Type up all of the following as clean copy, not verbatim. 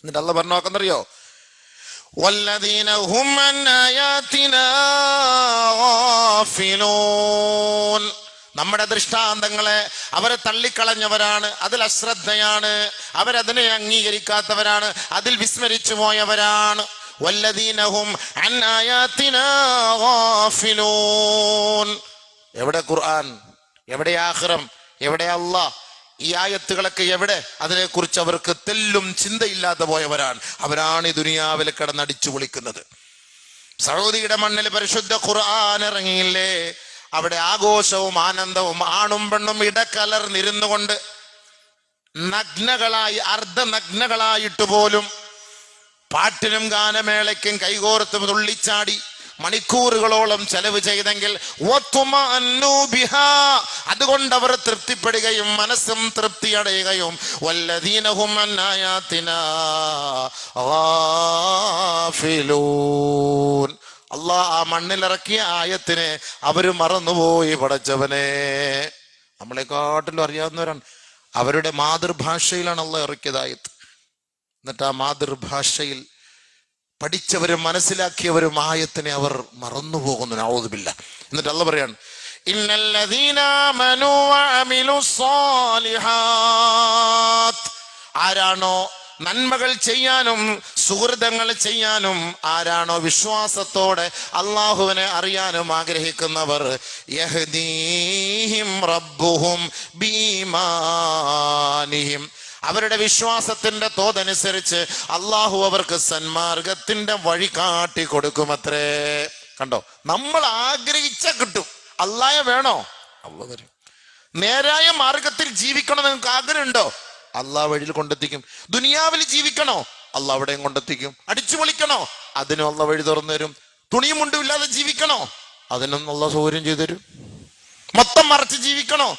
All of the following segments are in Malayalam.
എന്നിട്ട് അള്ളാഹ് പറഞ്ഞു നോക്കുന്നറിയോ, വല്ലദീന ഹും അൻ ആയാതിനാ ഗാഫിലൂൻ. നമ്മുടെ ദൃഷ്ടാന്തങ്ങളെ അവരെ തള്ളിക്കളഞ്ഞവരാണ്, അതിൽ അശ്രദ്ധയാണ്, അവരതിനെ അംഗീകരിക്കാത്തവരാണ്, അതിൽ വിസ്മരിച്ചു പോയവരാണ്. വല്ലദീന ഹും അൻ ആയാതിനാ ഗാഫിലൂൻ. എവിടെ ഖുർആൻ, എവിടെ ആഖിറം, എവിടെ അല്ലാഹ്? ഈ ആയത്തുകളൊക്കെ എവിടെ? അതിനെക്കുറിച്ച് അവർക്ക് തെല്ലും ചിന്തയില്ലാതെ പോയവരാണ്. അവരാണ് ഈ ദുനിയാവിൽ കിടന്നടിച്ചു പൊളിക്കുന്നത്. സൗദിയുടെ മണ്ണിൽ പരിശുദ്ധ ഖുർആൻ ഇറങ്ങിയില്ലേ? അവിടെ ആഘോഷവും ആനന്ദവും, ആണും പെണ്ണും ഇടകലർന്നിരുന്നു കൊണ്ട് നഗ്നകളായി, അർദ്ധനഗ്നകളായിട്ട് പോലും പാട്ടിനും ഗാനമേളയ്ക്കും കൈകോർത്തും തുള്ളിച്ചാടി മണിക്കൂറുകളോളം ചെലവ് ചെയ്തെങ്കിൽ അതുകൊണ്ട് അവർ തൃപ്തിപ്പെടുകയും മനസ്സും തൃപ്തി അടയുകയും വല്ലദീനഹും അൻ ആയാതിനാ ഗാഫിലൂൻ. അല്ലാഹ് ആ മണ്ണിലിറക്കിയ ആയത്തിനെ അവര് മറന്നുപോയി. പടച്ചവനെ, നമ്മളെക്കാട്ടിലും അറിയാവുന്നവരാണ്. അവരുടെ മാതൃഭാഷയിലാണ് അല്ലാഹ് ഇറക്കിയത് ആയത്ത്. എന്നിട്ട് ആ മാതൃഭാഷയിൽ പഠിച്ചവരും മനസ്സിലാക്കിയവരും ആയത്തിനെ അവർ മറന്നുപോകുന്നു. നഊദു ബില്ലാഹ്. എന്നിട്ട് അല്ലാഹ് പറയാണ്, ഇന്നല്ലദീന ആമനൂ വഅമിലുസ്സാലിഹാത്ത്. ആരാണോ നന്മകൾ ചെയ്യാനും സുഹൃതങ്ങൾ ചെയ്യാനും, ആരാണോ വിശ്വാസത്തോടെ അള്ളാഹുവിനെ അറിയാനും ആഗ്രഹിക്കുന്നവർ, യഹ്ദീഹിം റബ്ബുഹും ബീമാനിഹിം. അവരുടെ വിശ്വാസത്തിന്റെ തോതനുസരിച്ച് അള്ളാഹു അവർക്ക് സന്മാർഗത്തിന്റെ വഴി കാട്ടി കൊടുക്കുമത്രേ. കണ്ടോ, നമ്മൾ ആഗ്രഹിച്ച കിട്ടും. അല്ലാഹ് വേണോ? അല്ലാഹ് തരും. നേരായ മാർഗത്തിൽ ജീവിക്കണം നിങ്ങൾക്ക് ആഗ്രഹമുണ്ടോ? അല്ലാഹ് വഴിയിൽ കൊണ്ടെത്തിക്കും. ദുനിയാവിൽ ജീവിക്കണോ? അല്ലാഹ് അവിടെയും കൊണ്ടെത്തിക്കും. അടിച്ചു പൊളിക്കണോ? അതിനും അല്ലാഹ് വഴി തുറന്നു തരും. തുണിയും മുണ്ടും ഇല്ലാതെ ജീവിക്കണോ? അതിനും അല്ലാഹ് സൗകര്യം ചെയ്തു തരും. മൊത്തം മറച്ച് ജീവിക്കണോ?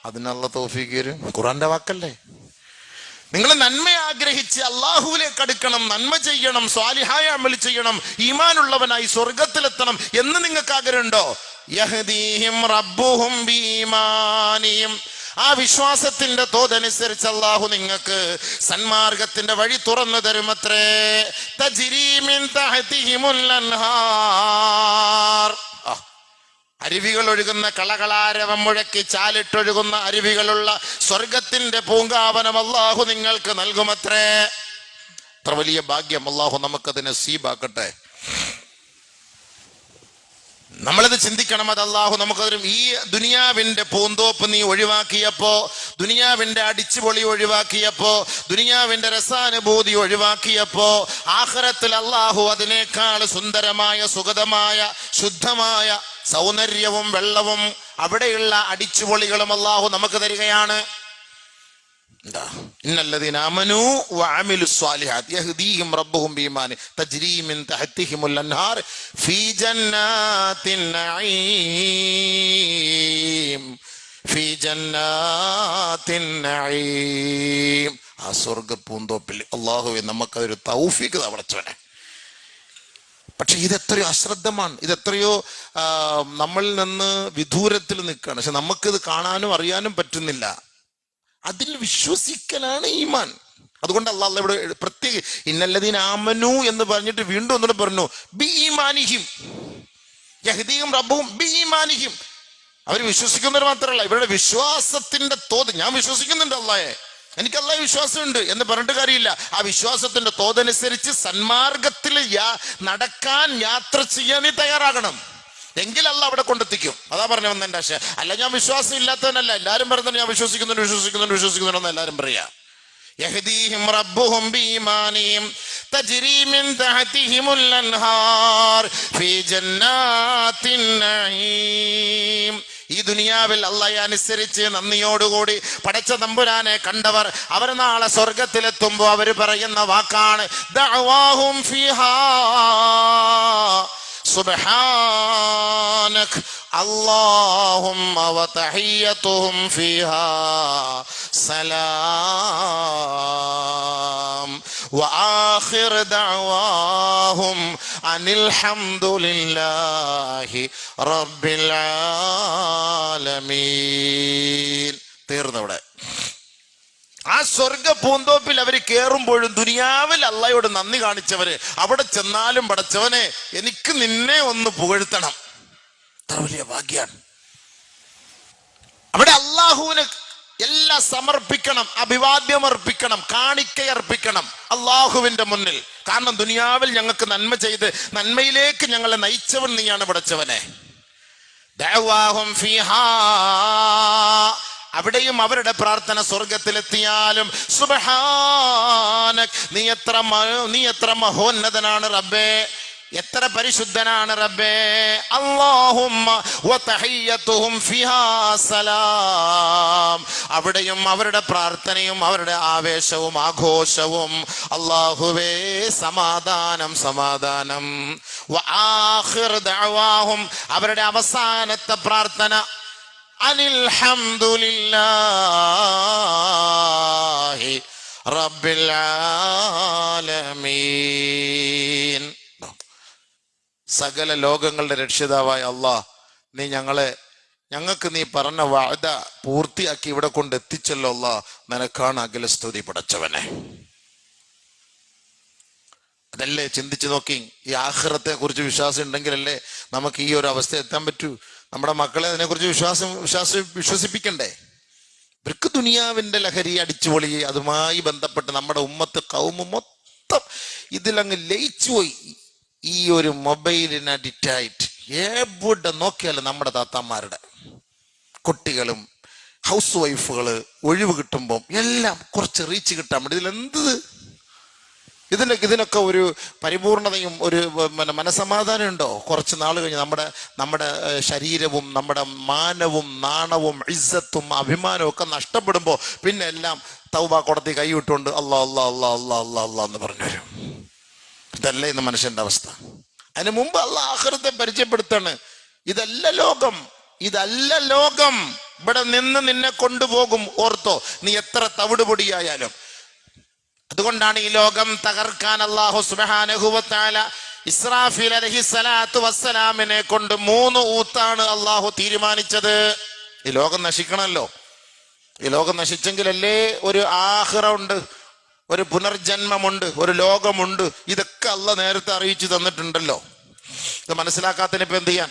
അതിനുള്ള തൗഫീഖ് തരും. ഖുർആന്റെ വാക്കല്ലേ? നിങ്ങൾ നന്മ ആഗ്രഹിച്ച് അള്ളാഹുവിലേക്ക് അടുക്കണം, നന്മ ചെയ്യണം, സ്വാലിഹായ അമൽ ചെയ്യണം, ഈമാനുള്ളവനായി സ്വർഗത്തിലെത്തണം എന്ന് നിങ്ങൾക്ക് ആഗ്രഹമുണ്ടോ? യഹ്ദീഹിം റബ്ബുഹും ബീമാനിഹിം. ആ വിശ്വാസത്തിന്റെ തോതനുസരിച്ച് അള്ളാഹു നിങ്ങൾക്ക് സന്മാർഗത്തിന്റെ വഴി തുറന്നു തരുമത്രേ. തജ്രീ മിൻ തഹ്തിഹിമുൽ അൻഹാർ. അരുവികൾ ഒഴുകുന്ന, കളകളാരവം മുഴക്കി ചാലിട്ടൊഴുകുന്ന അരുവികളുള്ള സ്വർഗത്തിന്റെ പൂങ്കാവനം അല്ലാഹു നിങ്ങൾക്ക് നൽകുമത്രേ. അത്ര വലിയ ഭാഗ്യം. അല്ലാഹു നമുക്കത് നസീബാക്കട്ടെ. നമ്മളിത് ചിന്തിക്കണം. അത് അല്ലാഹു നമുക്കതിരും. ഈ ദുനിയാവിന്റെ പൂന്തോപ്പ് നീ ഒഴിവാക്കിയപ്പോ, ദുനിയാവിന്റെ അടിച്ചുപൊളി ഒഴിവാക്കിയപ്പോ, ദുനിയാവിന്റെ രസാനുഭൂതി ഒഴിവാക്കിയപ്പോ, ആഖിറത്തിൽ അല്ലാഹു അതിനേക്കാൾ സുന്ദരമായ, സുഗതമായ, ശുദ്ധമായ സൗന്ദര്യവും വെള്ളവും അവിടെയുള്ള അടിച്ചുപൊളികളും അല്ലാഹു നമുക്ക് തരികയാണ്. ഇന്നല്ലദീന ആമനൂ വഅമിലുസ്സാലിഹാത്ത് യഹ്ദീഹിം റബ്ബുഹും ബീമാനി തജ്രീ മിൻ തഹ്തിഹിമുൽ അൻഹാർ ഫീ ജന്നാത്തിൻ നഈം, ഫീ ജന്നാത്തിൻ നഈം. ആ സ്വർഗ്ഗ പൂന്തോപ്പിൽ അല്ലാഹുവേ നമുക്കതൊരു തൗഫീഖ് തവളച്ചവനെ. പക്ഷെ ഇതെത്രയോ അശ്രദ്ധമാണ്, ഇതെത്രയോ നമ്മളിൽ നിന്ന് വിദൂരത്തിൽ നിൽക്കുകയാണ്. പക്ഷെ നമുക്കിത് കാണാനും അറിയാനും പറ്റുന്നില്ല. അതിൽ വിശ്വസിക്കലാണ് ഈമാൻ. അതുകൊണ്ട് അല്ലാഹ് ഇവിടെ പ്രത്യേക ഇന്നല്ലദീന ആമനൂ എന്ന് പറഞ്ഞിട്ട് വീണ്ടും ഒന്നുകൂടെ പറഞ്ഞു, ബി ഈമാനിഹിം യഹ്ദീഹിം റബ്ബുഹും ബി ഈമാനിഹിം. അവർ വിശ്വസിക്കുന്നവർ മാത്രമല്ല, ഇവരുടെ വിശ്വാസത്തിന്റെ തോത്. ഞാൻ വിശ്വസിക്കുന്നുണ്ട് അല്ലാഹയെ, എനിക്ക് അല്ലാഹ് വിശ്വാസമുണ്ട് എന്ന് പറഞ്ഞിട്ട് കാര്യമില്ല. ആ വിശ്വാസത്തിന്റെ തോതനുസരിച്ച് സന്മാർഗത്തിൽ നടക്കാൻ, യാത്ര ചെയ്യാൻ നീ തയ്യാറാകണം. എങ്കിൽ അല്ലാഹ് അവിടെ കൊണ്ടെത്തിക്കും. അതാ പറഞ്ഞു വന്നെന്റെ ആശയം. അല്ല ഞാൻ വിശ്വാസം ഇല്ലാത്തവനല്ല. എല്ലാരും പറഞ്ഞു ഞാൻ വിശ്വസിക്കുന്നുണ്ടെന്ന് എല്ലാരും പറയാ. യഹ്ദീഹിം റബ്ബുഹും ബീമാനിഹിം തജ്രീ മിൻ തഹ്തിഹിമുൽ അൻഹാർ ഫീ ജന്നാത്തിൻ നഈം. ഈ ദുനിയാവിൽ അല്ലാഹയെ അനുസരിച്ച് നന്ദിയോടുകൂടി പടച്ച തമ്പുരാനെ കണ്ടവർ, അവർ നാളെ സ്വർഗത്തിലെത്തുമ്പോ അവർ പറയുന്ന വാക്കാണ് ദഅവാഹും ഫീഹാ സുബ്ഹാനക അല്ലാഹുമ്മ വതഹിയ്യതുഹും ഫീഹാ സലാം വആഖിർ ദഅവാഹും അനിൽ ഹംദുലില്ലാഹി റബ്ബിൽ ആലമീൻ. തീർന്നവിടെ. ആ സ്വർഗ പൂന്തോപ്പിൽ അവർ കയറുമ്പോഴും ദുനിയാവിൽ അള്ളാഹയോട് നന്ദി കാണിച്ചവര് അവിടെ ചെന്നാലും പടച്ചവനെ എനിക്ക് നിന്നെ ഒന്ന് പുകഴ്ത്തണം, അത്ര വലിയ ഭാഗ്യാണ്. അവിടെ അള്ളാഹുവിന് എല്ലാം സമർപ്പിക്കണം, അഭിവാദ്യം അർപ്പിക്കണം, കാണിക്കയർപ്പിക്കണം അള്ളാഹുവിന്റെ മുന്നിൽ. കാരണം ദുനിയാവിൽ ഞങ്ങൾക്ക് നന്മ ചെയ്ത് നന്മയിലേക്ക് ഞങ്ങളെ നയിച്ചവൻ നീയാണ് പടച്ചവനെ. ദഅവാഹും ഫീഹാ, അവിടെയും അവരുടെ പ്രാർത്ഥന സ്വർഗത്തിലെത്തിയാലും സുബ്ഹാനക്, നീ എത്ര മഹോന്നതനാണ് റബ്ബേ, എത്ര പരിശുദ്ധനാണ് റബ്ബേ. അല്ലാഹുമ്മ വതഹിയ്യതുഹും ഫിഹാ സലാം, അവിടെയും അവരുടെ പ്രാർത്ഥനയും അവരുടെ ആവേശവും ആഘോഷവും അല്ലാഹുവേ സമാധാനം സമാധാനം. വആഖിർ ദഅവാഹും, അവരുടെ അവസാനത്തെ പ്രാർത്ഥന അനിൽ ഹംദുലില്ലാഹി റബ്ബിൽ ആലമീൻ. സകല ലോകങ്ങളുടെ രക്ഷിതാവായ അല്ലാഹ്, നീ ഞങ്ങൾക്ക് നീ പറഞ്ഞ വഅദ പൂർത്തിയാക്കി ഇവിടെ കൊണ്ട് എത്തിച്ചല്ലോ അല്ലാഹ്, നിനക്കാണ് അഖില സ്തുതി പടച്ചവനെ. അതല്ലേ ചിന്തിച്ചു നോക്കി, ഈ ആഖിറത്തെ കുറിച്ച് വിശ്വാസം ഉണ്ടെങ്കിലല്ലേ നമുക്ക് ഈ ഒരു അവസ്ഥ എത്താൻ പറ്റൂ. നമ്മുടെ മക്കളെ അതിനെക്കുറിച്ച് വിശ്വസിപ്പിക്കണ്ടേ? ഇവർക്ക് ദുനിയാവിന്റെ ലഹരി അടിച്ചുപൊളി, അതുമായി ബന്ധപ്പെട്ട് നമ്മുടെ ഉമ്മത്ത് കൗമ് മൊത്തം ഇതിലങ്ങ് ലയിച്ചു പോയി. ഈ ഒരു മൊബൈലിന് അഡിക്റ്റായിട്ട് എവിടെ നോക്കിയാലും നമ്മുടെ താത്താമാരുടെ കുട്ടികളും ഹൗസ് വൈഫുകള് ഒഴിവ് കിട്ടുമ്പോൾ എല്ലാം കുറച്ച് റീച്ച് കിട്ടാൻ വേണ്ടി ഇതിനൊക്കെ ഒരു പരിപൂർണതയും ഒരു മനസമാധാനം ഉണ്ടോ? കുറച്ച് നാൾ കഴിഞ്ഞ് നമ്മുടെ ശരീരവും നമ്മുടെ മാനവും നാണവും ഇസ്സത്തും അഭിമാനവും ഒക്കെ നഷ്ടപ്പെടുമ്പോൾ പിന്നെ എല്ലാം തൗബ കോടതി കൈവിട്ടുകൊണ്ട് അല്ലാ അല്ലാ അല്ലാ അല്ലാ അല്ലാ അല്ലാ എന്ന് പറഞ്ഞു വരും. ഇതല്ലേ ഇന്ന് മനുഷ്യന്റെ അവസ്ഥ. അതിന് മുമ്പ് അല്ലാഹ് ആഖിറത്തെ പരിചയപ്പെടുത്താണ്. ഇതല്ല ലോകം, ഇവിടെ നിന്ന് നിന്നെ കൊണ്ടുപോകും, ഓർത്തോ, നീ എത്ര തവിട് പൊടിയായാലും. അതുകൊണ്ടാണ് ഈ ലോകം തകർക്കാൻ അല്ലാഹു സുബ്ഹാനഹു വ തആല ഇസ്രാഫീൽ അലൈഹിസ്സലാത്തു വസ്സലാമിനെ കൊണ്ട് 3 ഊത്താണ് അല്ലാഹു തീരുമാനിച്ചത്. ഈ ലോകം നശിക്കണമല്ലോ. ഈ ലോകം നശിച്ചെങ്കിലല്ലേ ഒരു ആഖിറ ഉണ്ട്, ഒരു പുനർജന്മമുണ്ട്, ഒരു ലോകമുണ്ട്. ഇതൊക്കെ അല്ലാഹ് നേരത്തെ അറിയിച്ചു തന്നിട്ടുണ്ടല്ലോ. ഇത് മനസ്സിലാക്കാത്തതിന് ഇപ്പൊ എന്ത് ചെയ്യാൻ?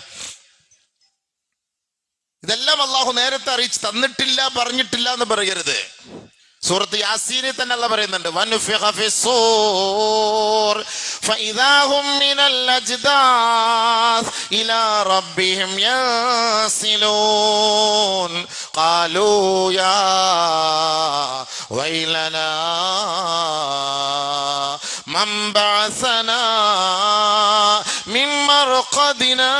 ഇതെല്ലാം അല്ലാഹു നേരത്തെ അറിയിച്ചു തന്നിട്ടില്ല, പറഞ്ഞിട്ടില്ല എന്ന് പറയരുത്. സൂറത്ത് യാസീനിൽ തന്നെ അല്ലാഹ് പറയുന്നുണ്ട്, വനുഫിഖ ഫിസ്സൂർ ഫഇദാ ഹും മിനൽ അജ്ദാസ് ഇലാ റബ്ബിഹിം യൻസിലൂൻ ഖാലൂ യാ വൈലനാ മൻ ബഅസനാ മിൻ മർഖദിനാ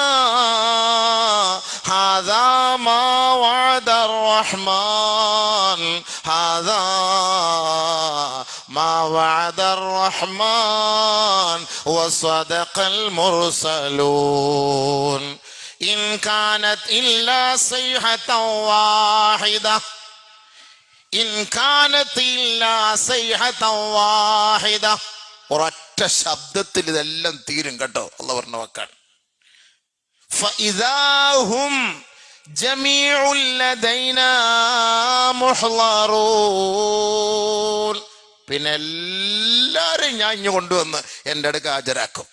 ഹാദാ മാ വഅദർ റഹ്മാൻ هذا ما وعد الرحمن وصدق المرسلون إن كانت إلا صيحة واحدة إن كانت إلا صيحة واحدة ഒരൊറ്റ ശബ്ദത്തിൽ ഇതെല്ലാം തീരും കേട്ടോ. അല്ലാഹു പറഞ്ഞ വാക്കാണ്. فإذا هم جميع لدينا محضرون, പിന്നെ എല്ലാരും ഞാൻ ഇഞ്ഞു കൊണ്ടുവന്ന് എൻ്റെ അടുക്ക് ഹാജരാക്കും.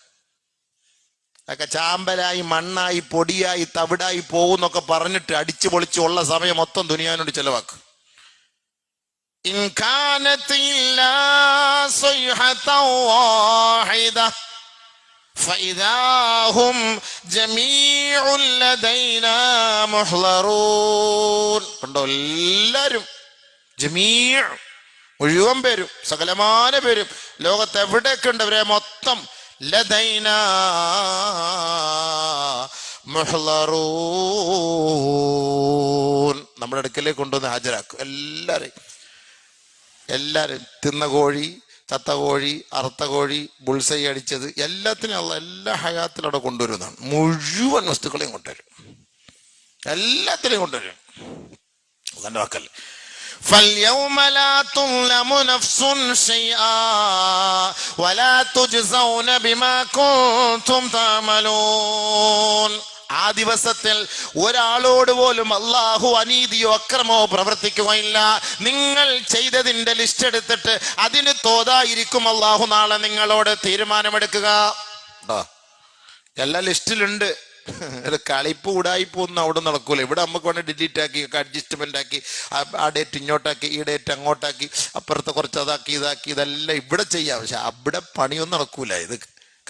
ഒക്കെ ചാമ്പലായി മണ്ണായി പൊടിയായി തവിടായി പോകുന്നൊക്കെ പറഞ്ഞിട്ട് അടിച്ചു പൊളിച്ച് ഉള്ള സമയം മൊത്തം ദുനിയാവിനോട് ചെലവാക്കും. ഇൻ കാനത് ഇല്ലാ സയ്ഹതൻ വാഹിദ فإذا هم جميع لدينا محضرون. കണ്ടോ, എല്ലാരും മുഴുവൻ പേരും സകലമാന പേരും ലോകത്ത് എവിടെയൊക്കെ ഉണ്ട് അവരെ മൊത്തം ലദൈന മുഹ്ളറൂൻ, നമ്മുടെ അടുക്കലേക്ക് കൊണ്ടുവന്ന് ഹാജരാക്കും. എല്ലാരും തിന്ന കോഴി, ചത്ത കോഴി, അറുത്ത കോഴി, ബുൾസൈ അടിച്ചത്, എല്ലാത്തിനും അല്ലാഹ് എല്ലാ ഹയാത്തിലും അവിടെ കൊണ്ടുവരുന്നതാണ്. മുഴുവൻ വസ്തുക്കളെയും കൊണ്ടുവരും, എല്ലാത്തിനെയും കൊണ്ടുവരും. അല്ലാഹുവിന്റെ വാക്കല്ലേ, فاليوم لا تظلم نفس شيئا ولا تجزون بما كنتم تعملون. ആ ദിവസത്തിൽ ഒരാളോട് പോലും അള്ളാഹു അനീതിയോ അക്രമമോ പ്രവർത്തിക്കുകയില്ല. നിങ്ങൾ ചെയ്തതിന്റെ ലിസ്റ്റ് എടുത്തിട്ട് അതിന് തോതായിരിക്കും അള്ളാഹു നാളെ നിങ്ങളോട് തീരുമാനമെടുക്കുക. എല്ലാ ലിസ്റ്റിലുണ്ട്. കളിപ്പ് ഉടായിപ്പ് ഒന്നും അവിടെ നടക്കൂല. ഇവിടെ നമുക്ക് വേണ്ടി ഡിലീറ്റ് ആക്കി അഡ്ജസ്റ്റ്മെന്റ് ആക്കി ആ ഡേറ്റ് ഇങ്ങോട്ടാക്കി ഈ ഡേറ്റ് അങ്ങോട്ടാക്കി അപ്പുറത്തെ കുറച്ച് അതാക്കി ഇതാക്കി ഇതെല്ലാം ഇവിടെ ചെയ്യാം. പക്ഷെ അവിടെ പണിയൊന്നും നടക്കൂല. ഇത്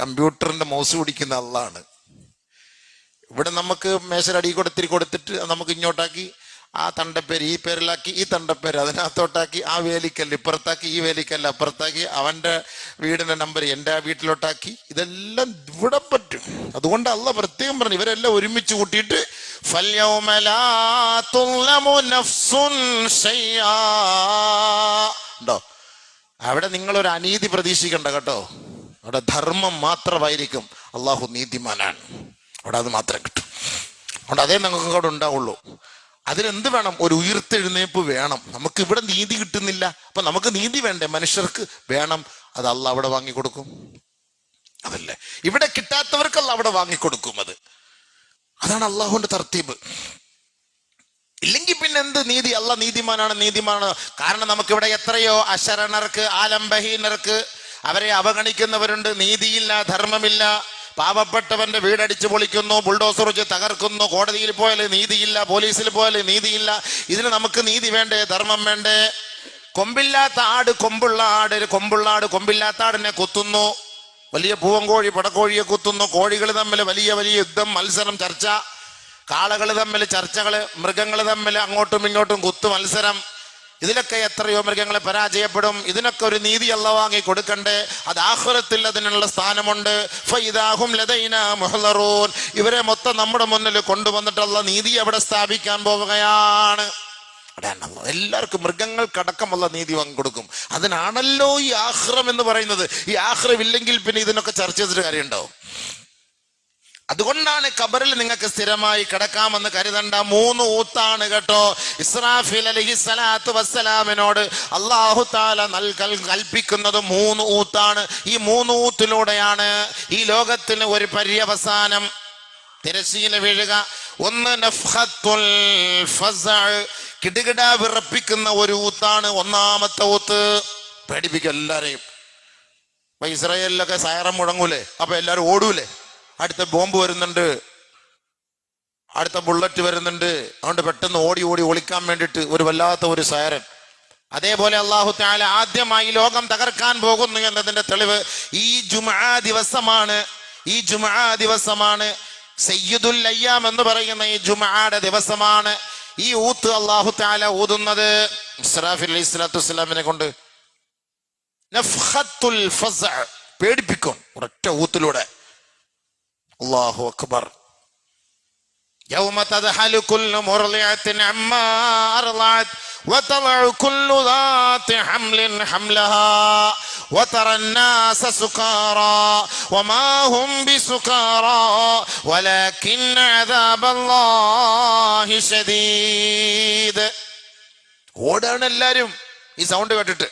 കമ്പ്യൂട്ടറിന്റെ മൗസ് പിടിക്കുന്ന ആളാണ്. ഇവിടെ നമുക്ക് മേശരടി കൊടുത്തിട്ട് നമുക്ക് ഇങ്ങോട്ടാക്കി ആ തണ്ടപ്പേര് ഈ പേരിലാക്കി ഈ തണ്ടപ്പേര് അതിനകത്തോട്ടാക്കി ആ വേലിക്കല്ല് ഇപ്പുറത്താക്കി ഈ വേലിക്കല്ല് അപ്പുറത്താക്കി അവന്റെ വീടിന്റെ നമ്പർ എൻ്റെ ആ വീട്ടിലോട്ടാക്കി ഇതെല്ലാം ഇവിടെ പറ്റും. അതുകൊണ്ട് അള്ളാഹ് പ്രത്യേകം പറഞ്ഞു ഇവരെല്ലാം ഒരുമിച്ച് കൂട്ടിയിട്ട് ഉണ്ടോ അവിടെ നിങ്ങളൊരു അനീതി പ്രതീക്ഷിക്കണ്ട കേട്ടോ. അവിടെ ധർമ്മം മാത്രമായിരിക്കും. അള്ളാഹു നീതിമാനാണ്. അവിടെ അത് മാത്രം കിട്ടും. അതുകൊണ്ട് അതേ നമുക്ക് അവിടെ ഉണ്ടാവുള്ളൂ. അതിനെന്ത് വേണം? ഒരു ഉയർത്തെഴുന്നേപ്പ് വേണം. നമുക്ക് ഇവിടെ നീതി കിട്ടുന്നില്ല. അപ്പൊ നമുക്ക് നീതി വേണ്ടേ? മനുഷ്യർക്ക് വേണം. അത് അള്ളാഹ് അവിടെ വാങ്ങിക്കൊടുക്കും. അതല്ലേ ഇവിടെ കിട്ടാത്തവർക്കല്ല അവിടെ വാങ്ങിക്കൊടുക്കും. അതാണ് അള്ളാഹുവിന്റെ തർത്തീബ്. ഇല്ലെങ്കിൽ പിന്നെ എന്ത് നീതി? അള്ളാഹ് നീതിമാനാണ്. കാരണം നമുക്കിവിടെ എത്രയോ അശരണർക്ക് ആലംബഹീനർക്ക് അവരെ അവഗണിക്കുന്നവരുണ്ട്. നീതിയില്ല, ധർമ്മമില്ല. പാവപ്പെട്ടവന്റെ വീടടിച്ചു പൊളിക്കുന്നു, ബുൾഡോസർ വെച്ച് തകർക്കുന്നു. കോടതിയിൽ പോയാൽ നീതിയില്ല, പോലീസിൽ പോയാൽ നീതിയില്ല. ഇതിന് നമുക്ക് നീതി വേണ്ടേ? ധർമ്മം വേണ്ടേ? കൊമ്പില്ലാത്ത ആട് കൊമ്പുള്ള ആട് കൊമ്പില്ലാത്ത ആടിനെ കുത്തുന്നു. വലിയ പൂവൻകോഴി പടക്കോഴിയെ കുത്തുന്നു. കോഴികൾ തമ്മിൽ വലിയ യുദ്ധം, മത്സരം, ചർച്ച. കാളകൾ തമ്മിൽ ചർച്ചകള്, മൃഗങ്ങൾ തമ്മിൽ അങ്ങോട്ടും ഇങ്ങോട്ടും കുത്തു മത്സരം. ഇതിലൊക്കെ എത്രയോ മൃഗങ്ങളെ പരാജയപ്പെടും. ഇതിനൊക്കെ ഒരു നീതി അല്ലാഹു വാങ്ങി കൊടുക്കണ്ടേ? അത് ആഖിറത്തിൽ അതിനുള്ള സ്ഥാനമുണ്ട്. ഫൈദാഹും ലദൈനാ മുഹ്ളറൂൻ. ഇവരെ മൊത്തം നമ്മുടെ മുന്നിൽ കൊണ്ടുവന്നിട്ട് അല്ലാഹു നീതി അവിടെ സ്ഥാപിക്കാൻ പോവുകയാണ്. എല്ലാവർക്കും മൃഗങ്ങൾക്കടക്കമുള്ള നീതി വാങ്ങി കൊടുക്കും. അതിനാണല്ലോ ഈ ആഖിറം എന്ന് പറയുന്നത്. ഈ ആഖിറം ഇല്ലെങ്കിൽ പിന്നെ ഇതിനൊക്കെ ചർച്ച ചെയ്തിട്ട് കാര്യമുണ്ടോ? അതുകൊണ്ടാണ് ഖബറിൽ നിങ്ങൾക്ക് സ്ഥിരമായി കിടക്കാമെന്ന് കരുതണ്ട. 3 ഊത്താണ് കേട്ടോ. ഇസ്രാഫീൽ അലൈഹിസ്സലാത്തു വസ്സലാമിനോട് അല്ലാഹു തആല കൽപ്പിക്കുന്നത് 3 ഊത്താണ്. ഈ 3 ഊത്തിലൂടെയാണ് ഈ ലോകത്തിന് ഒരു പര്യവസാനം. തിരശീല വീഴുക. ഒന്ന് നഫ്ഖത്തുൽ ഫസഅ്, കിടുകിട വിറപ്പിക്കുന്ന ഒരു ഊത്താണ്. ഒന്നാമത്തെ ഊത്ത് പേടിപ്പിക്കും എല്ലാരെയും. ഇപ്പൊ ഇസ്രായേലിലൊക്കെ സൈറൻ മുഴങ്ങൂലേ? അപ്പൊ എല്ലാരും ഓടൂലേ? അടുത്ത ബോംബ് വരുന്നുണ്ട്, അടുത്ത ബുള്ളറ്റ് വരുന്നുണ്ട്. അതുകൊണ്ട് പെട്ടെന്ന് ഓടി ഒളിക്കാൻ വേണ്ടിയിട്ട് ഒരു വല്ലാത്ത ഒരു സൈറൻ. അതേപോലെ അല്ലാഹു തആല ആദ്യമായി ലോകം തകർക്കാൻ പോകുന്നു എന്നതിന്റെ തെളിവ് ഈ ജുമുഅ ദിവസമാണ്. സയ്യിദുൽ അയ്യാം എന്ന് പറയുന്ന ഈ ജുമുഅയുടെ ദിവസമാണ് ഈ ഊത്ത് അല്ലാഹു തആല ഊതുന്നത്. ഇസ്രാഫീൽ അലൈഹിസ്സലാത്തു വസ്സലാമിനെ കൊണ്ട് നഫ്ഖത്തുൽ ഫസഅ്, പേടിപ്പിക്കും ഒരൊറ്റ ഊത്തിലൂടെ. അല്ലാഹു അക്ബർ. യൗമ തദ്ഹലു കുല്ലു മുർളിഅത്തിൻ അമ്മാ അർളഅത് വതളഉ കുല്ലു ദാതി ഹംലിൻ ഹംലഹാ വതറ الناس സുകാറാ വമാ ഹും ബിസുകാറാ വലാകിൻ അദാബല്ലാഹി ശദീദ്. ഓടാണ് എല്ലാരും ഈ സൗണ്ട് കേട്ടിട്ട്.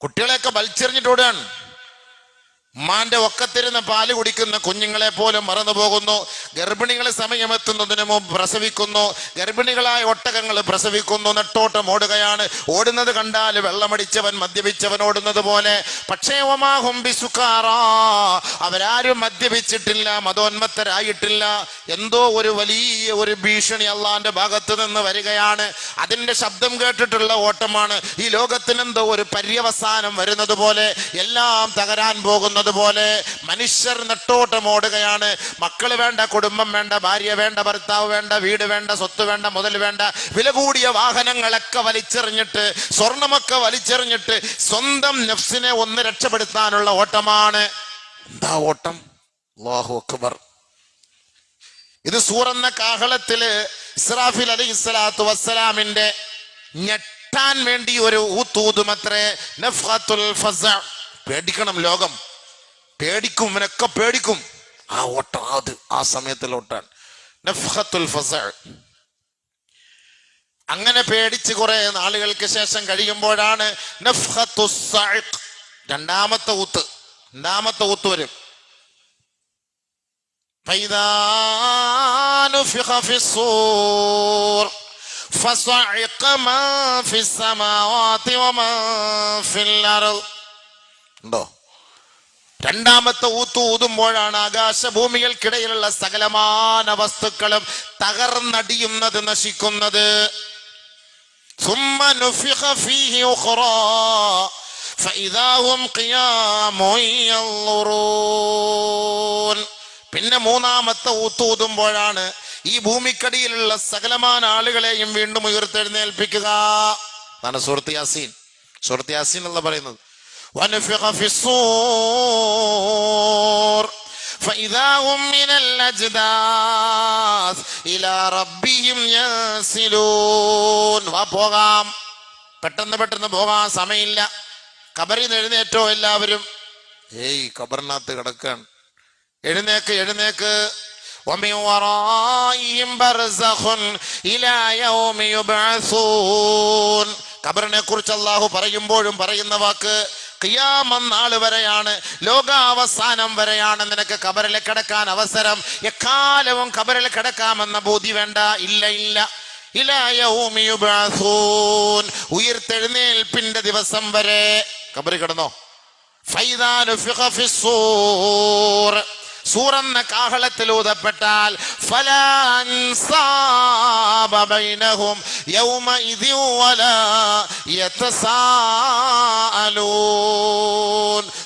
കുട്ടികളെയൊക്കെ വലിച്ചെറിഞ്ഞിട്ട് ഓടാണ്. ഉമ്മാന്റെ ഒക്കത്തിരുന്ന് പാല് കുടിക്കുന്ന കുഞ്ഞുങ്ങളെ പോലും മറന്നു പോകുന്നു. ഗർഭിണികൾ സമയമെത്തുന്നതിന് മുമ്പ് പ്രസവിക്കുന്നു. ഗർഭിണികളായ ഒട്ടകങ്ങൾ പ്രസവിക്കുന്നു. നെട്ടോട്ടം ഓടുകയാണ്. ഓടുന്നത് കണ്ടാൽ വെള്ളമടിച്ചവൻ മദ്യപിച്ചവൻ ഓടുന്നത് പോലെ. പക്ഷേ ഒമാഹും ബിസുകാറാ, അവരാരും മദ്യപിച്ചിട്ടില്ല, മതോന്മത്തരായിട്ടില്ല. എന്തോ ഒരു വലിയ ഒരു ഭീഷണി അള്ളാന്റെ ഭാഗത്ത് നിന്ന് വരികയാണ്. അതിന്റെ ശബ്ദം കേട്ടിട്ടുള്ള ഓട്ടമാണ്. ഈ ലോകത്തിനെന്തോ ഒരു പര്യവസാനം വരുന്നത് പോലെ, എല്ലാം തകരാൻ പോകുന്നത് പോലെ മനുഷ്യർ നെട്ടോട്ടം ഓടുകയാണ്. മക്കള് വേണ്ട, കുടുംബം വേണ്ട, ഭാര്യ വേണ്ട, ഭർത്താവ് വേണ്ട, വീട് വേണ്ട, സ്വത്ത് വേണ്ട, മുതൽ വേണ്ട, വില കൂടിയ വാഹനങ്ങളൊക്കെ വലിച്ചെറിഞ്ഞിട്ട്, സ്വർണമൊക്കെ വലിച്ചെറിഞ്ഞിട്ട് സ്വന്തം നഫ്സിനെ ഒന്ന് രക്ഷപ്പെടുത്താനുള്ള ഓട്ടമാണ്. എന്താ ഓട്ടം? അല്ലാഹു അക്ബർ. ഇത് സൂറന്ന കാഹളത്തില് ഇസ്രാഫീൽ അലൈഹിസ്സലാത്തു വസ്സലാമിന്റെ ഞെട്ടാൻ വേണ്ടി ഒരു ഊത്തൂതുമത്രേ. നഫ്ഖത്തുൽ ഫസഅ്. പേടിക്കണം, ലോകം പേടിക്കും, ഇവനൊക്കെ പേടിക്കും. ആ ഓട്ടം, അത് ആ സമയത്തിൽ ഓട്ടാൻ നഫ്ഖത്തുൽ ഫസഅ്. അങ്ങനെ പേടിച്ച് കുറെ നാളുകൾക്ക് ശേഷം കഴിയുമ്പോഴാണ് നഫ്ഖത്തുസ് സഅഖ്, രണ്ടാമത്തെ ഊത്ത് വരും. ഫൈദാ നുഫിഖ ഫിസ്സൂർ ഫസഇഖ മാ ഫിസ്സമാവാതി വമാ ഫിൽ അർള്. ഉണ്ടോ? രണ്ടാമത്തെ ഊതുമ്പോഴാണ് ആകാശഭൂമികൾക്കിടയിലുള്ള സകലമാന വസ്തുക്കളും തകർന്നടിയുന്നത്, നശിക്കുന്നത്. ثم نفخ فيه أخرى فإذا هم قيام ينظرون. പിന്നെ മൂന്നാമത്തെ ഊതുമ്പോഴാണ് ഈ ഭൂമിക്കടിയിലുള്ള സകലമാന ആളുകളെയും വീണ്ടും ഉയർത്തെഴുന്നേൽപ്പിക്കുക. അതാണ് സൂറത്ത് യാസീൻ. സൂറത്ത് യാസീൻ അല്ല പറയുന്നത് وَنُفِخَ فِي الصُّورِ فَإِذَا هُمْ مِنَ الْأَجْدَاثِ إِلَى رَبِّهِمْ يَنْسِلُونَ. വാ പോകാം, പെട്ടെന്ന് പോകാൻ സമയമില്ല. ഖബറിൽ നിന്ന് എഴുന്നേറ്റോ എല്ലാവരും? ഖബറിനകത്ത് കിടക്കാൻ. എഴുന്നേക്ക്. وَمِنْ وَرَائِهِمْ بَرْزَخٌ إِلَى يَوْمِ يُبْعَثُونَ. ഖബറിനെ കുറിച്ച് അല്ലാഹു പറയുമ്പോഴും പറയുന്ന വാക്ക് ഖിയാമത്ത് നാൾ വരെയാണ്, ലോകാവസാനം വരെയാണ് നിനക്ക് ഖബറിൽ കിടക്കാൻ അവസരം. എക്കാലവും ഖബറിൽ കിടക്കാമെന്ന ബോധ്യം വേണ്ട. ഇല്ല. ഇലാ യൗമി യുബ്അസൂൻ, ഉയർത്തെഴുന്നേൽപ്പിന്റെ ദിവസം വരെ ഖബറിൽ കിടന്നോ. ഫൈദാ നുഫിഖ ഫിസ്സൂർ, സൂറെന്ന കാഹളത്തിൽ ഊതപ്പെട്ടാൽ ഫലാ അൻസാബ ബൈനഹും യൗമഇദി വലാ യതസാഅലൂൻ.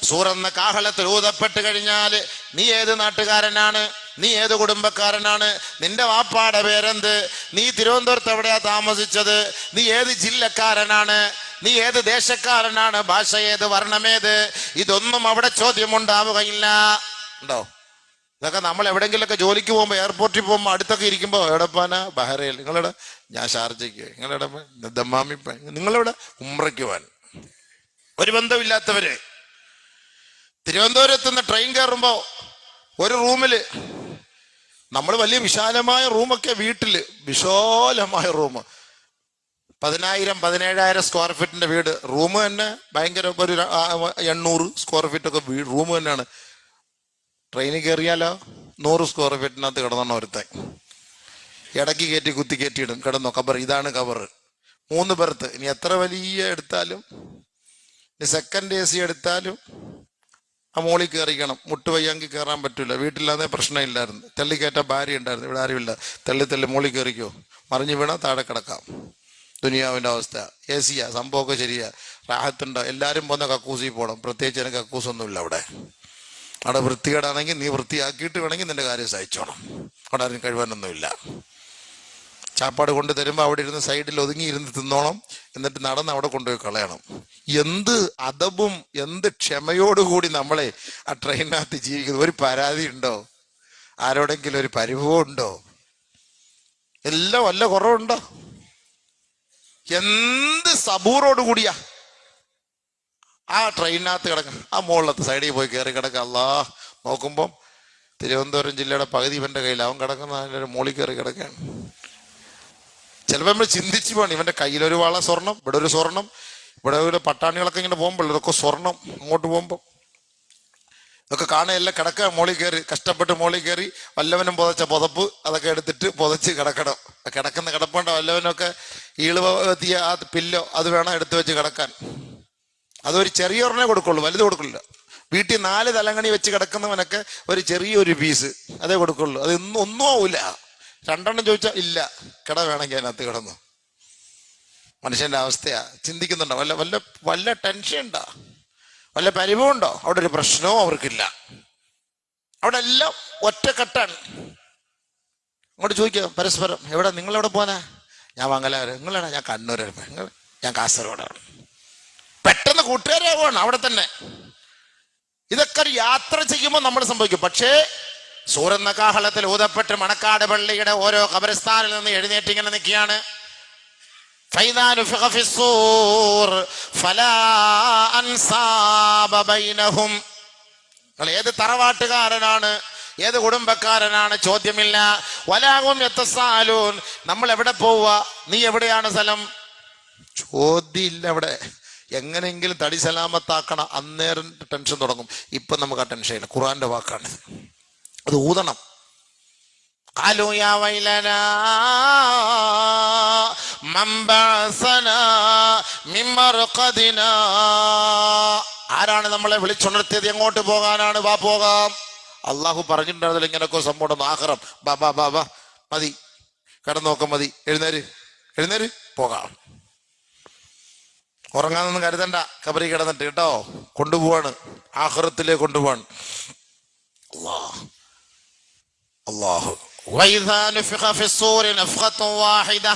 സൂറെന്ന കാഹളത്തിൽ ഊതപ്പെട്ട് കഴിഞ്ഞാൽ നീ ഏത് നാട്ടുകാരനാണ്, നീ ഏത് കുടുംബക്കാരനാണ്, നിന്റെ വാപ്പാടെ പേരെന്ത്, നീ തിരുവനന്തപുരത്ത് എവിടെയാ താമസിച്ചത്, നീ ഏത് ജില്ലക്കാരനാണ്, നീ ഏത് ദേശക്കാരനാണ്, ഭാഷ ഏത്, വർണ്ണമേത്, ഇതൊന്നും അവിടെ ചോദ്യമുണ്ടാവുകയില്ല. ഉണ്ടോ? ഇതൊക്കെ നമ്മൾ എവിടെയെങ്കിലുമൊക്കെ ജോലിക്ക് പോകുമ്പോൾ, എയർപോർട്ടിൽ പോകുമ്പോൾ അടുത്തൊക്കെ ഇരിക്കുമ്പോൾ എവിടെപ്പാനാ, ബഹ്റൈൻ, നിങ്ങളുടെ ഞാൻ ഷാർജയ്ക്ക്, നിങ്ങളുടെ ദമ്മാമി, നിങ്ങളിവിടെ ഉംറയ്ക്ക് പോകാൻ. ഒരു ബന്ധമില്ലാത്തവര് തിരുവനന്തപുരത്ത് നിന്ന് ട്രെയിൻ കയറുമ്പോൾ ഒരു റൂമില്, നമ്മൾ വലിയ വിശാലമായ റൂമൊക്കെ, വീട്ടില് വിശാലമായ റൂം, 10,000-17,000 സ്ക്വയർ ഫീറ്റിന്റെ വീട്, റൂം തന്നെ ഭയങ്കര, ഒരു 800 സ്ക്വയർ ഫീറ്റ് ഒക്കെ റൂം തന്നെയാണ്. ട്രെയിനിൽ കയറിയാലോ 100 സ്ക്വയർ ഫീറ്റിനകത്ത് കിടന്നോ ഒരുത്തൻ, ഇടയ്ക്ക് കുത്തി കയറ്റിയിടും, കിടന്നോ ഖബർ. ഇതാണ് ഖബർ. 3 ബെർത്ത്. ഇനി എത്ര വലിയ എടുത്താലും, ഇനി സെക്കൻഡ് AC എടുത്താലും ആ മോളിൽ കയറിക്കണം. മുട്ട് വയ്യാങ്കിൽ കയറാൻ പറ്റൂല. വീട്ടിലാന്നേ പ്രശ്നമില്ലായിരുന്നു, തള്ളിക്കയറ്റ ഭാര്യ ഉണ്ടായിരുന്നു. ഇവിടെ ആരുമില്ല, തള്ളി മോളിൽ കയറിക്കോ, മറിഞ്ഞു വീണാൽ താഴെ കിടക്കാം. ദുനിയാവിൻ്റെ അവസ്ഥ. AC സംഭവമൊക്കെ ശരിയാ, റാഹത്തുണ്ടോ. എല്ലാവരും പോകുന്ന കക്കൂസിൽ പോകണം, പ്രത്യേകിച്ച് എനിക്ക് കക്കൂസൊന്നുമില്ല അവിടെ. അവിടെ വൃത്തികേടാണെങ്കിൽ നീ വൃത്തിയാക്കിയിട്ട് വേണമെങ്കിൽ നിന്റെ കാര്യം സഹിച്ചോണം. അവിടെ ആരും കഴിവാനൊന്നുമില്ല. ചാപ്പാട് കൊണ്ട് തരുമ്പോൾ അവിടെ ഇരുന്ന് സൈഡിൽ ഒതുങ്ങിയിരുന്ന് തിന്നോണം, എന്നിട്ട് നടന്ന് അവിടെ കൊണ്ടുപോയി കളയണം. എന്ത് അദബും എന്ത് ക്ഷമയോടുകൂടി നമ്മളെ ആ ട്രെയിനകത്ത് ജീവിക്കുന്നത്. ഒരു പരാതി ഉണ്ടോ? ആരോടെങ്കിലും ഒരു പരിഭവം ഉണ്ടോ? എല്ലാം വല്ല കുറവുണ്ടോ? എന്ത് സബൂറോടുകൂടിയാ ആ ട്രെയിനകത്ത് കിടക്കാം. ആ മുകളിലത്തെ സൈഡിൽ പോയി കയറി കിടക്കാം. അല്ലാ, നോക്കുമ്പം തിരുവനന്തപുരം ജില്ലയുടെ പകുതി ഇവന്റെ കയ്യിൽ, അവൻ കിടക്കുന്ന അതിൻ്റെ മുകളിൽ കയറി കിടക്കുകയാണ്. ചിലപ്പോൾ നമ്മൾ ചിന്തിച്ചു പോകണം, ഇവന്റെ കയ്യിലൊരു വള സ്വർണം, ഇവിടെ ഒരു സ്വർണം, ഇവിടെ ഒരു പട്ടാണികളൊക്കെ ഇങ്ങനെ പോകുമ്പോൾ ഇതൊക്കെ സ്വർണം. അങ്ങോട്ട് പോകുമ്പോൾ ഇതൊക്കെ കാണുകയല്ല, കിടക്കുക മോളിൽ കയറി, കഷ്ടപ്പെട്ട് മോളിൽ കയറി വല്ലവനും പുതച്ച പുതപ്പ് അതൊക്കെ എടുത്തിട്ട് പുതച്ച് കിടക്കണം. കിടക്കുന്ന കിടപ്പുണ്ടോ, വല്ലവനൊക്കെ ഈളുവത്തിയ ആ പില്ലോ അത് വേണം എടുത്തു വെച്ച് കിടക്കാൻ. അതൊരു ചെറിയൊരെണ്ണേ കൊടുക്കുള്ളൂ, വലുത് കൊടുക്കില്ല. വീട്ടിൽ 4 തലങ്ങണി വെച്ച് കിടക്കുന്നവനൊക്കെ ഒരു ചെറിയൊരു പീസ് അതേ കൊടുക്കുള്ളൂ. അത് ഒന്നും ആവില്ല. 2 എണ്ണം ചോദിച്ചാൽ ഇല്ല, കിട വേണമെങ്കിൽ അതിനകത്ത് കിടന്നു. മനുഷ്യന്റെ അവസ്ഥയാ. ചിന്തിക്കുന്നുണ്ടോ? വല്ല വല്ല വല്ല ടെൻഷൻ ഉണ്ടോ? വല്ല പരിഭവം ഉണ്ടോ? അവിടെ ഒരു പ്രശ്നവും അവർക്കില്ല. അവിടെ എല്ലാം ഒറ്റക്കെട്ടാണ്. അങ്ങോട്ട് ചോദിക്കാം പരസ്പരം, എവിടെ, നിങ്ങളെവിടെ പോകാനാ? ഞാൻ മംഗലാപുരം. നിങ്ങളെടാ? ഞാൻ കണ്ണൂർ. ഞാൻ കാസർഗോഡാണ്. പെട്ടെന്ന് കൂട്ടുകാരാവുകയാണ് അവിടെ തന്നെ. ഇതൊക്കെ ഒരു യാത്ര ചെയ്യുമ്പോൾ നമ്മൾ സംഭവിക്കും. പക്ഷേ സൂറെന്ന കാഹളത്തിൽ ഊതപ്പെട്ട് മണക്കാട് പള്ളിയുടെ ഓരോ ഖബർസ്ഥാനിൽ നിന്ന് എഴുന്നേറ്റ് ഇങ്ങനെ നിൽക്കുകയാണ്. ഏത് തറവാട്ടുകാരനാണ്, ഏത് കുടുംബക്കാരനാണ് ചോദ്യമില്ല. വലാഹും യതസാഅലൂൻ, നമ്മൾ എവിടെ പോവുക, നീ എവിടെയാണ് സ്ഥലം, ചോദ്യമില്ല. അവിടെ എങ്ങനെയെങ്കിലും തടി സലാമത്താക്കണം. അന്നേരം ടെൻഷൻ തുടങ്ങും. ഇപ്പം നമുക്ക് ആ ടെൻഷൻ ഇല്ല. ഖുർആന്റെ വാക്കാണ്, അത് ഊതണം. ഖാലൂ യാ വൈലനാ മൻ ബഅസനാ മിൻ മർഖദിനാ. ആരാണ് നമ്മളെ വിളിച്ചുണർത്തിയത്? എങ്ങോട്ട് പോകാനാണ്? വാ പോകാം. അള്ളാഹു പറഞ്ഞിട്ടുണ്ടായിരുന്നില്ല ഇങ്ങനൊക്കെ സംഭവം. ആഖിറം ബാ ബാ ബാ ബാ മതി, കിടന്നോക്കം മതി, എഴുന്നേര് എഴുന്നേര് പോകാം. ഉറങ്ങാനൊന്നും കരുതണ്ട, കബറി കിടന്നിട്ട് കേട്ടോ. കൊണ്ടുപോവാണ്, ആഖിറത്തിലേക്ക് കൊണ്ടുപോവാണ്. അല്ലാഹു വൈദാ നുഫിഖ ഫിസ്സൂരി നഫ്ഖത്തുൻ വാഹിദ.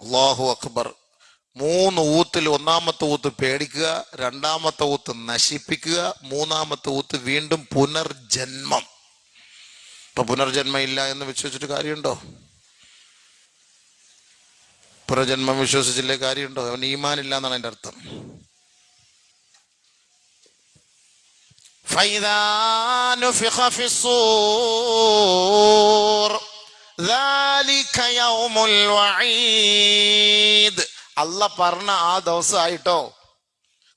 അല്ലാഹു അക്ബർ. 3 ഊത്തിൽ ഒന്നാമത്തെ ഊത്ത് പേടിക്കുക, രണ്ടാമത്തെ ഊത്ത് നശിപ്പിക്കുക, മൂന്നാമത്തെ ഊത്ത് വീണ്ടും പുനർജന്മം. ഇപ്പൊ പുനർജന്മം ഇല്ല എന്ന് വിശ്വസിച്ചിട്ട് കാര്യമുണ്ടോ? പുനർജന്മം വിശ്വസിച്ചില്ലേ കാര്യമുണ്ടോ? അവൻ ഈമാനില്ല എന്നാണ് അതിന്റെ അർത്ഥം. ഫൈദാ നുഫിഖ ഫിസ്സൂർ ദാലിക യൗമുൽ വഈദ്. അല്ല പറഞ്ഞ ആ ദിവസമായിട്ടോ.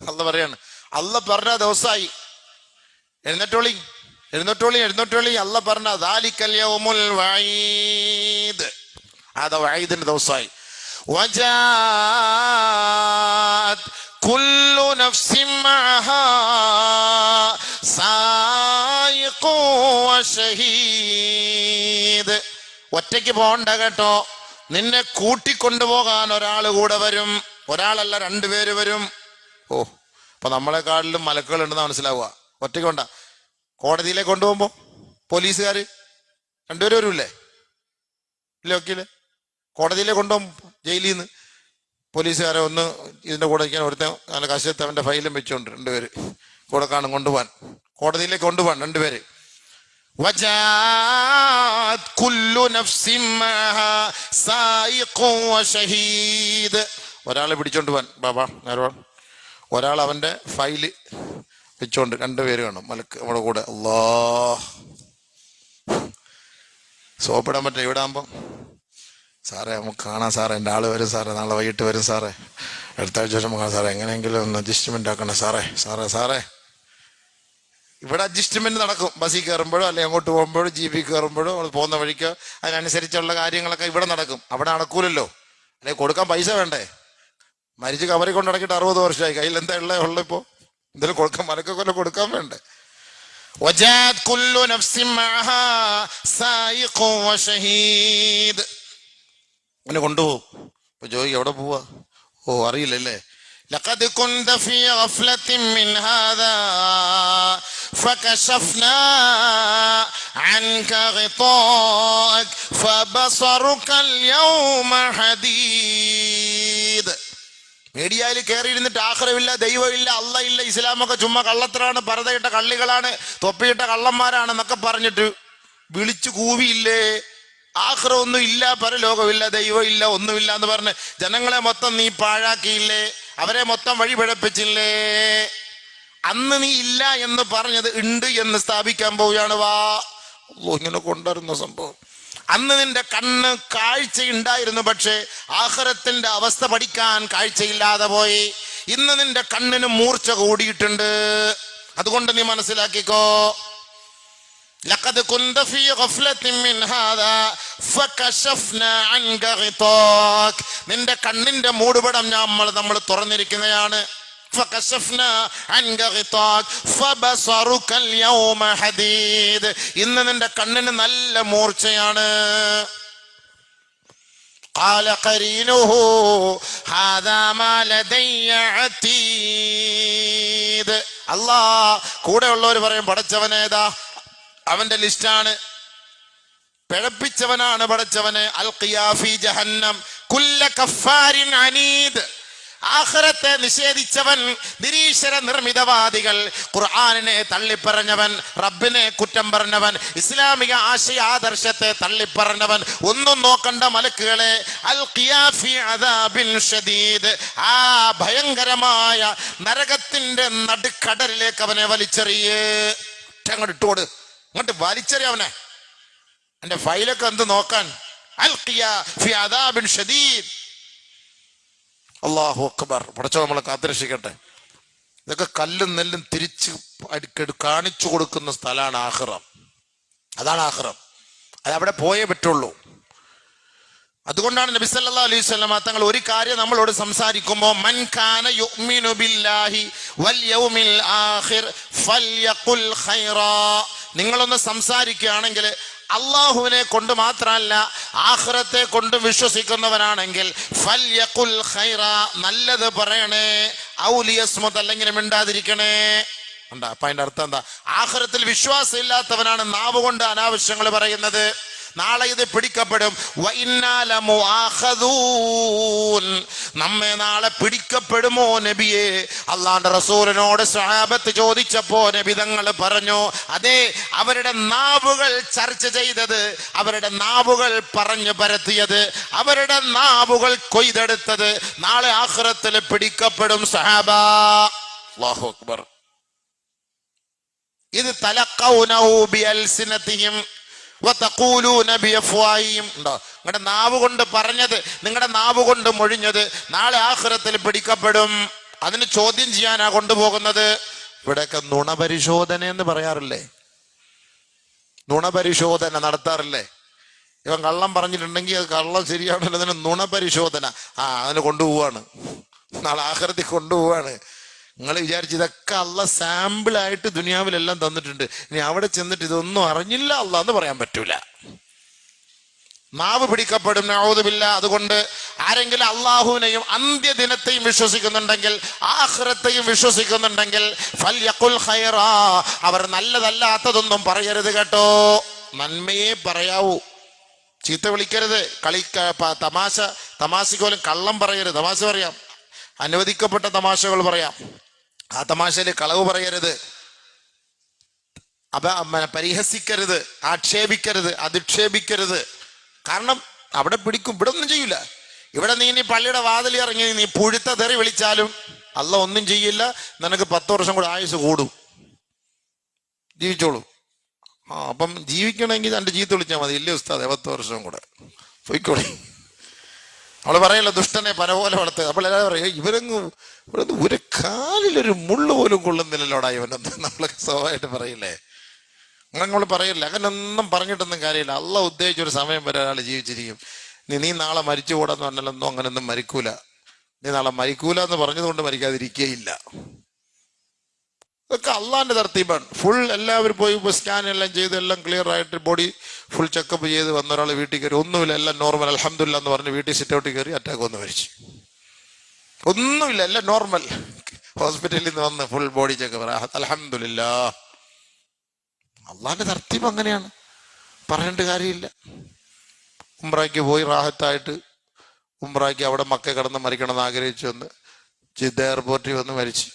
അല്ല പറയാണ്, അല്ല പറഞ്ഞ ദിവസമായി. എഴുന്നേറ്റോളി എഴുന്നേറ്റോളി എഴുന്നേറ്റോളി. അല്ല പറഞ്ഞ ദാലികൽ യൗമുൽ വഈദ്, അത് വഈദിന്റെ ദിവസമായി. വജാഅത് കുല്ലു നഫ്സിൻ മഅഹാ സായിഖു വശഹീദ്. ഒറ്റയ്ക്ക് പോകണ്ട കേട്ടോ, നിന്നെ കൂട്ടിക്കൊണ്ടുപോകാൻ ഒരാൾ കൂടെ വരും. ഒരാളല്ല, 2 പേര് വരും. ഓ, അപ്പൊ നമ്മളെക്കാളിലും മലക്കുകൾ ഉണ്ടെന്ന് മനസ്സിലാവുക. ഒറ്റയ്ക്ക് കൊണ്ട കോടതിയിലേക്ക് കൊണ്ടുപോകുമ്പോ പോലീസുകാര് 2 പേര് വരൂല്ലേ? ഇല്ലേ വക്കീല്? കോടതിയിലേക്ക് കൊണ്ടുപോകും ജയിലിൽ നിന്ന് പോലീസുകാരെ ഒന്ന് ഇതിന്റെ കൂടെ ഇരിക്കാൻ ഒരുത്തൻ അങ്ങനെ കശത്ത് അവന്റെ ഫയലും വെച്ചോണ്ട് 2 പേര് കൂടെ കാണും കൊണ്ടുപോകാൻ, കോടതിയിലേക്ക് കൊണ്ടുപോകാൻ 2 പേര്. വജാഅത് കുല്ലു നഫ്സിൻ മഅഹാ സായിഖു വശഹീദ്. ഒരാളെ പിടിച്ചോണ്ട് പോവാൻ ബാബാ നേരവാ. ഒരാൾ അവന്റെ ഫയല് വെച്ചോണ്ട് 2 പേര് കാണും മലക്ക് നമ്മുടെ കൂടെ. അല്ലാഹ്, സോപ്പിടാൻ പറ്റില്ല ഇവിടെ ആകുമ്പോ. സാറേ നമുക്ക് കാണാം സാറേ, എൻ്റെ ആള് വരും സാറേ, നാളെ വൈകിട്ട് വരും സാറേ, അടുത്ത ആഴ്ച നമുക്ക് കാണാം സാറേ, എങ്ങനെയെങ്കിലും ഒന്ന് അഡ്ജസ്റ്റ്മെന്റ് ആക്കണം സാറേ. സാറേ സാറേ ഇവിടെ അഡ്ജസ്റ്റ്മെന്റ് നടക്കും. ബസ്സിൽ കയറുമ്പോഴോ അല്ലെങ്കിൽ അങ്ങോട്ട് പോകുമ്പോഴോ ജീപ്പിൽ കയറുമ്പോഴോ പോകുന്ന വഴിക്കോ അതിനനുസരിച്ചുള്ള കാര്യങ്ങളൊക്കെ ഇവിടെ നടക്കും. അവിടെ നടക്കൂലല്ലോ, അല്ലെങ്കിൽ കൊടുക്കാൻ പൈസ വേണ്ടേ? മരിച്ച് കവറി കൊണ്ട് നടക്കിയിട്ട് 60 വർഷമായി, കയ്യിൽ എന്താ ഉള്ള ഇപ്പോ എന്തെങ്കിലും കൊടുക്കാൻ മലക്കൊക്കെ കൊടുക്കാൻ വേണ്ടേ? വജാഅത് കുല്ലു നഫ്സിൻ മഅഹാ സായിഖു വശഹീദ്. അവനെ കൊണ്ടുപോകും. ഇപ്പൊ ചോദിക്കും എവിടെ പോവാ? ഓ അറിയില്ലല്ലേ. لقد كنت في غفلة من هذا فكشفنا عنك غطاءك فبصرك اليوم حديد. മീഡിയയിൽ കയറി ഇരുന്നിട്ട് ആഖിറമില്ല, ദൈവമില്ല, അല്ല ഇല്ല, ഇസ്ലാമൊക്കെ ചുമ്മാ കള്ളത്തരാണ്, പർദ്ദയിട്ട കള്ളികളാണ്, തൊപ്പിയിട്ട കള്ളന്മാരാണെന്നൊക്കെ പറഞ്ഞിട്ട് വിളിച്ചു കൂവിയില്ലേ? ആഖിറ ഒന്നും ഇല്ല, പരലോകമില്ല, ദൈവം ഇല്ല, ഒന്നുമില്ല എന്ന് പറഞ്ഞ് ജനങ്ങളെ മൊത്തം നീ പാഴാക്കിയില്ലേ? അവരെ മൊത്തം വഴി പിഴപ്പിച്ചില്ലേ? അന്ന് നീ ഇല്ല എന്ന് പറഞ്ഞത് ഉണ്ട് എന്ന് സ്ഥാപിക്കാൻ പോവുകയാണ്. വാ, ഇങ്ങനെ കൊണ്ടുവരുന്ന സംഭവം. അന്ന് നിന്റെ കണ്ണ് കാഴ്ചയുണ്ടായിരുന്നു, പക്ഷേ ആഖിറത്തിന്റെ അവസ്ഥ പഠിക്കാൻ കാഴ്ചയില്ലാതെ പോയി. ഇന്ന് നിന്റെ കണ്ണിന് മൂർച്ച കൂടിയിട്ടുണ്ട്. അതുകൊണ്ട് നീ മനസ്സിലാക്കിക്കോ. لقد كنت في غفلة من هذا فكشفنا عنك غطاك. നിന്റെ കണ്ണിന്റെ മൂടുപടം നമ്മൾ തുറന്നിരിക്കുന്നതാണ്. فكشفنا عنك غطاك فبصرك اليوم حديد. ഇന്ന് നിന്റെ കണ്ണിന് നല്ല മൂർച്ചയാണ്. قال قرينه هذا ما لدي عتيد. അല്ലാഹ് കൂടെ ഉള്ളവർ പറയും, പടച്ചവനേതാ, അവന്റെ ലിസ്റ്റാണ്, പിഴപ്പിച്ചവനാണ് പടച്ചവന്. അൽഖിയാ ഫീ ജഹന്നം കുല്ല കഫാരിൻ അനീദ്. ആഖിറത്തെ നിഷേധിച്ചവൻ, നിരീശ്വര നിർമ്മിതവാദികൾ, ഖുർആനിനെ തള്ളിപ്പറഞ്ഞവൻ, റബ്ബിനെ കുറ്റം പറഞ്ഞവൻ, ഇസ്ലാമിക ആശയാദർശത്തെ തള്ളിപ്പറഞ്ഞവൻ, ഒന്നും നോക്കണ്ട മലക്കുകളെ, അൽഖിയാ ഫീ അദാബിൻ ഷദീദ്, ആ ഭയങ്കരമായ നരകത്തിന്റെ നടുക്കടലിലേക്ക് അവനെ വലിച്ചെറിയേ. അങ്ങോട്ട് ഇട്ടോട്, അങ്ങോട്ട് വലിച്ചെറിയവനെ. എന്റെ ഫയലൊക്കെ എന്ത് നോക്കാൻ? അൽഖിയാ ഫീ അദാബിൻ ഷദീദ്. അല്ലാഹു അക്ബർ. പടച്ചോ നമ്മളെ കാത്തുരക്ഷിക്കട്ടെ. ഇതൊക്കെ കല്ലും നെല്ലും തിരിച്ച് കാണിച്ചു കൊടുക്കുന്ന സ്ഥലമാണ് ആഖിറം. അതാണ് ആഖിറം. അത് അവിടെ പോയേ പറ്റുള്ളൂ. അതുകൊണ്ടാണ് നബി സല്ലല്ലാഹു അലൈഹി വസല്ലം തങ്ങൾ ഒരു കാര്യം നമ്മളോട് സംസാരിക്കുമ്പോൾ മൻ കാന യുഅ്മിനു ബില്ലാഹി വൽ യൗമിൽ ആഖിർ ഫൽയഖുൽ ഖൈറാ, നിങ്ങളൊന്ന് സംസാരിക്കുകയാണെങ്കിൽ അള്ളാഹുവിനെ കൊണ്ട് മാത്രമല്ല ആഖിറത്തെ കൊണ്ട് വിശ്വസിക്കുന്നവനാണെങ്കിൽ ഫൽയഖുൽ ഖൈറാ, നല്ലത് പറയണേ, ഔ ലിയസ്മുത്, അല്ലെങ്കിൽ മിണ്ടാതിരിക്കണേ. ഉണ്ടാ അപ്പൊ അതിന്റെ അർത്ഥം എന്താ? ആഖിറത്തിൽ വിശ്വാസം ഇല്ലാത്തവനാണ് നാവ് കൊണ്ട് അനാവശ്യങ്ങൾ പറയുന്നത്. നാളെ ഇത് പിടിക്കപ്പെടും. നമ്മെ നാളെ പിടിക്കപ്പെടുമോ നബിയെ? അള്ളാന്റെ റസൂലിനോട് സ്വഹാബത്ത് ചോദിച്ചപ്പോ നബി തങ്ങൾ പറഞ്ഞു, അതെ, അവരുടെ നാവുകൾ ചർച്ച ചെയ്തത്, അവരുടെ നാവുകൾ പറഞ്ഞു പരത്തിയത്, അവരുടെ നാവുകൾ കൊയ്തെടുത്തത് നാളെ ആഖിറത്തിൽ പിടിക്കപ്പെടും സ്വഹാബാ. അല്ലാഹു അക്ബർ. ഇത് തലഖൗനഹു ബിഅൽസിനതിഹിം നിങ്ങളുടെ നാവ് കൊണ്ട് പറഞ്ഞത്, നിങ്ങളുടെ നാവ് കൊണ്ട് മൊഴിഞ്ഞത് നാളെ ആഖിറത്തിൽ പിടിക്കപ്പെടും. അതിന് ചോദ്യം ചെയ്യാനാ കൊണ്ടുപോകുന്നത്. ഇവിടെയൊക്കെ നുണപരിശോധന എന്ന് പറയാറില്ലേ? നുണപരിശോധന നടത്താറില്ലേ? ഇവൻ കള്ളം പറഞ്ഞിട്ടുണ്ടെങ്കിൽ അത് കള്ളം ശരിയാണല്ലോ, അതിന് നുണപരിശോധന. അതിന് കൊണ്ടുപോവാണ്, നാളെ ആഖിറത്തിൽ കൊണ്ടുപോവാണ്. നിങ്ങൾ വിചാരിച്ച് ഇതൊക്കെ അള്ള സാമ്പിളായിട്ട് ദുനിയാവിലെല്ലാം തന്നിട്ടുണ്ട്, ഇനി അവിടെ ചെന്നിട്ട് ഇതൊന്നും അറിഞ്ഞില്ല അള്ള എന്ന് പറയാൻ പറ്റൂല. നാവ് പിടിക്കപ്പെടും, നഊദു ബില്ലാഹ്. അതുകൊണ്ട് ആരെങ്കിലും അള്ളാഹുവിനെയും അന്ത്യദിനത്തെയും വിശ്വസിക്കുന്നുണ്ടെങ്കിൽ, ആഖിറത്തെയും വിശ്വസിക്കുന്നുണ്ടെങ്കിൽ ഫൽയഖുൽ ഖൈറാ, അവർ നല്ലതല്ലാത്തതൊന്നും പറയരുത് കേട്ടോ. നന്മയെ പറയാവൂ, ചീത്ത വിളിക്കരുത്. തമാശക്ക് പോലും കള്ളം പറയരുത്. തമാശ പറയാം, അനുവദിക്കപ്പെട്ട തമാശകൾ പറയാം, ആ തമാശയിൽ കളവ് പറയരുത്, പരിഹസിക്കരുത്, ആക്ഷേപിക്കരുത്, അധിക്ഷേപിക്കരുത്. കാരണം അവിടെ പിടിക്കും. ഇവിടെ ഒന്നും ചെയ്യില്ല. ഇവിടെ നീ പള്ളിയുടെ വാതിൽ ഇറങ്ങി നീ പുഴുത്ത തെറി വിളിച്ചാലും അല്ല ഒന്നും ചെയ്യില്ല. നിനക്ക് 10 വർഷം കൂടെ ആയുസ് കൂടും, ജീവിച്ചോളൂ. അപ്പം ജീവിക്കണമെങ്കിൽ എൻ്റെ ചീത്ത വിളിച്ചാൽ മതി. ഇല്ലേ ഉസ്താദ്, 10 വർഷം കൂടെ പോയിക്കോളി. അവള് പറയല്ലോ, ദുഷ്ടനെ പന പോലെ വളർത്തുക. അപ്പോൾ എല്ലാവരും പറയും, ഇവരങ്ങ് ഒരു കാലിലൊരു മുള്ളു പോലും കൊള്ളുന്നില്ലല്ലോടാ ഇവനെന്ന് നമ്മളൊക്കെ സ്വാഭാവികമായിട്ട് പറയില്ലേ? അങ്ങനെ നമ്മൾ പറയില്ല. അങ്ങനെ ഒന്നും പറഞ്ഞിട്ടൊന്നും കാര്യമില്ല. അള്ള ഉദ്ദേശിച്ചൊരു സമയം വരെ ഒരാൾ ജീവിച്ചിരിക്കും. നീ നാളെ മരിച്ചു കൂടാന്ന് പറഞ്ഞാലൊന്നും അങ്ങനെയൊന്നും മരിക്കൂല. നീ നാളെ മരിക്കൂല എന്ന് പറഞ്ഞതുകൊണ്ട് മരിക്കാതിരിക്കുകയില്ല. ഇതൊക്കെ അള്ളാന്റെ തർത്തീബാണ്. ഫുൾ എല്ലാവരും പോയി സ്കാൻ എല്ലാം ചെയ്ത് എല്ലാം ക്ലിയർ ആയിട്ട് ബോഡി ഫുൾ ചെക്കപ്പ് ചെയ്ത് വന്ന ഒരാൾ വീട്ടിൽ കയറി, ഒന്നുമില്ല, എല്ലാം നോർമൽ, അൽഹംദുലില്ലാ എന്ന് പറഞ്ഞ് വീട്ടിൽ സിറ്റ് ഔട്ടിൽ കയറി അറ്റാക്ക് വന്ന് മരിച്ചു. ഒന്നുമില്ല, എല്ലാം നോർമൽ. ഹോസ്പിറ്റലിൽ നിന്ന് വന്ന് ഫുൾ ബോഡി ചെക്കപ്പ്, അൽഹംദുലില്ലാ. അള്ളാന്റെ തർത്തീബ് അങ്ങനെയാണ്, പറയേണ്ട കാര്യമില്ല. ഉംറയ്ക്ക് പോയി റാഹത്തായിട്ട് ഉംറയ്ക്ക് അവിടെ മക്ക കിടന്ന് മരിക്കണമെന്ന് ആഗ്രഹിച്ചു വന്ന് ജിദ്ദ എയർപോർട്ടിൽ വന്ന് മരിച്ചു,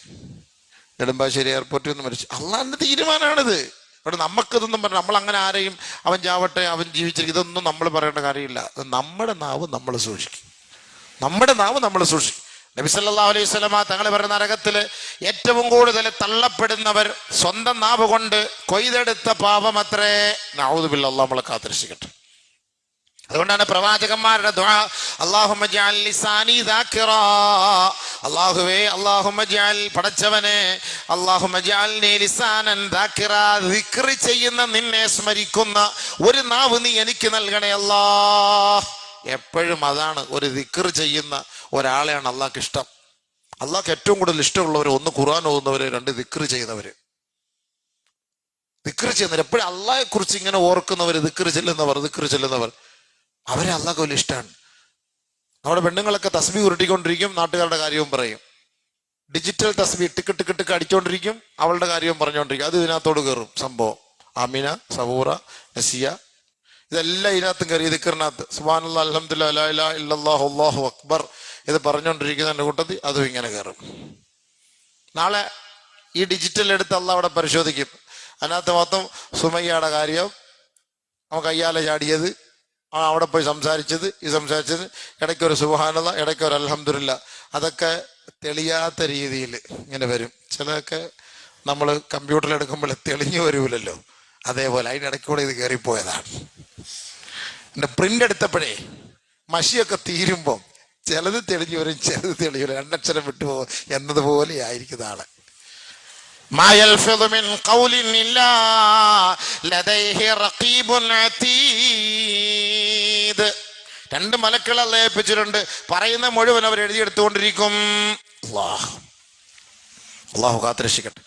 നെടുമ്പാശ്ശേരി എയർപോർട്ടിൽ വന്ന് മരിച്ചു. അള്ളാന്റെ തീരുമാനമാണിത്. അവിടെ നമുക്കിതൊന്നും പറഞ്ഞ നമ്മൾ അങ്ങനെ ആരെയും അവൻ ചാവട്ടെ അവൻ ജീവിച്ചിരിക്കും ഇതൊന്നും നമ്മൾ പറയേണ്ട കാര്യമില്ല. നമ്മുടെ നാവ് നമ്മൾ സൂക്ഷിക്കും, നമ്മുടെ നാവ് നമ്മൾ സൂക്ഷിക്കും. നബി സല്ലല്ലാഹു അലൈഹി വസല്ലമ തങ്ങൾ പറയുന്ന നരകത്തില് ഏറ്റവും കൂടുതൽ തള്ളപ്പെടുന്നവർ സ്വന്തം നാവ് കൊണ്ട് കൊയ്തെടുത്ത പാപമത്രേ. നഊദു ബില്ലാഹ്, അല്ലാഹു നമ്മളെ കാത്തിരക്ഷിക്കട്ടെ. അതുകൊണ്ടാണ് പ്രവാചകന്മാരുടെ ദുആ, അല്ലാഹുമ്മ ജഅൽ ലിസാനി ദാകിറാ, അല്ലാഹുവേ, അല്ലാഹുമ്മ ജഅൽ, പടച്ചവനെ, അല്ലാഹുമ്മ ജഅൽനി ലിസാനൻ ദാകിറാ, ദിക്ർ ചെയ്യുന്ന, നിന്നെ സ്മരിക്കുന്ന ഒരു നാവ് നീ എനിക്ക് നൽകണേ അല്ലാഹ്. എപ്പോഴും അതാണ്, ഒരു ദിക്ർ ചെയ്യുന്ന ഒരാളെയാണ് അള്ളാഹ്ക്ക് ഇഷ്ടം. അള്ളാഹ്ക്ക് ഏറ്റവും കൂടുതൽ ഇഷ്ടമുള്ളവർ, ഒന്ന് ഖുർആൻ ഓതുന്നവര്, 2 ദിക്ർ ചെയ്യുന്നവര്. ദിക്ർ ചെയ്യുന്നവർ, എപ്പോഴും അള്ളാഹെ കുറിച്ച് ഇങ്ങനെ ഓർക്കുന്നവർ, ദിക്ർ ചെല്ലുന്നവർ അവരെ അള്ളാഹ്ക്ക് വലിയ ഇഷ്ടമാണ്. നമ്മുടെ പെണ്ണുങ്ങളൊക്കെ തസ്ബീഹ് ഉരുട്ടിക്കൊണ്ടിരിക്കും, നാട്ടുകാരുടെ കാര്യവും പറയും. ഡിജിറ്റൽ തസ്ബീഹ് ടിക്ക് ടിക്ക് ടിക്ക് അടിച്ചോണ്ടിരിക്കും, അവളുടെ കാര്യവും പറഞ്ഞുകൊണ്ടിരിക്കും. അത് ഇതിനകത്തോട് കയറും സംഭവം. ആമിന, സബൂറ, നസിയ, ഇതെല്ലാം ഇതിനകത്തും കയറി ദിക്റിനകത്ത്. സുബ്ഹാനല്ലാഹ്, അൽഹംദുലില്ലാഹ്, ലാ ഇലാഹ ഇല്ലല്ലാഹു, അല്ലാഹു അക്ബർ, ഇത് പറഞ്ഞുകൊണ്ടിരിക്കുന്നതിന്റെ കൂട്ടത്തിൽ അതും ഇങ്ങനെ കയറും. നാളെ ഈ ഡിജിറ്റൽ എടുത്ത് അള്ളാഹ് അവിടെ പരിശോധിക്കും. അതിനകത്ത് മൊത്തം സുമയ്യയുടെ കാര്യം, നമുക്ക് കയ്യാലെ ചാടിയത്, അവിടെ പോയി സംസാരിച്ചത്, ഇടയ്ക്ക് ഒരു സുബ്ഹാനല്ലാഹ്, ഇടയ്ക്ക് ഒരു അൽഹംദുലില്ലാഹ്, അതൊക്കെ തെളിയാത്ത രീതിയിൽ ഇങ്ങനെ വരും. ചിലതൊക്കെ നമ്മൾ കമ്പ്യൂട്ടറിൽ എടുക്കുമ്പോൾ തെളിഞ്ഞു വരൂലല്ലോ, അതേപോലെ അതിനിടയ്ക്കൂടെ ഇത് കയറിപ്പോയതാണ്. എൻ്റെ പ്രിന്റ് എടുത്തപ്പോഴേ മഷിയൊക്കെ തീരുമ്പോൾ ചിലത് തെളിഞ്ഞു വരും, ചിലത് തെളിയൂല, 2 അക്ഷരം വിട്ടുപോകും എന്നതുപോലെ ആയിരിക്കും നാളെ. മാ യൽഫിദു മിൻ ഖൗലിൻ ഇല്ലാ ലദൈഹി റഖീബുൻ അതീദ്. രണ്ട് മലക്കുകൾ അല്ലാഹു ഏൽപ്പിച്ചിട്ടുണ്ട്, പറയുന്ന മുഴുവൻ അവർ എഴുതിയെടുത്തുകൊണ്ടിരിക്കും. അല്ലാഹു കാത്തുരക്ഷിക്കട്ടെ.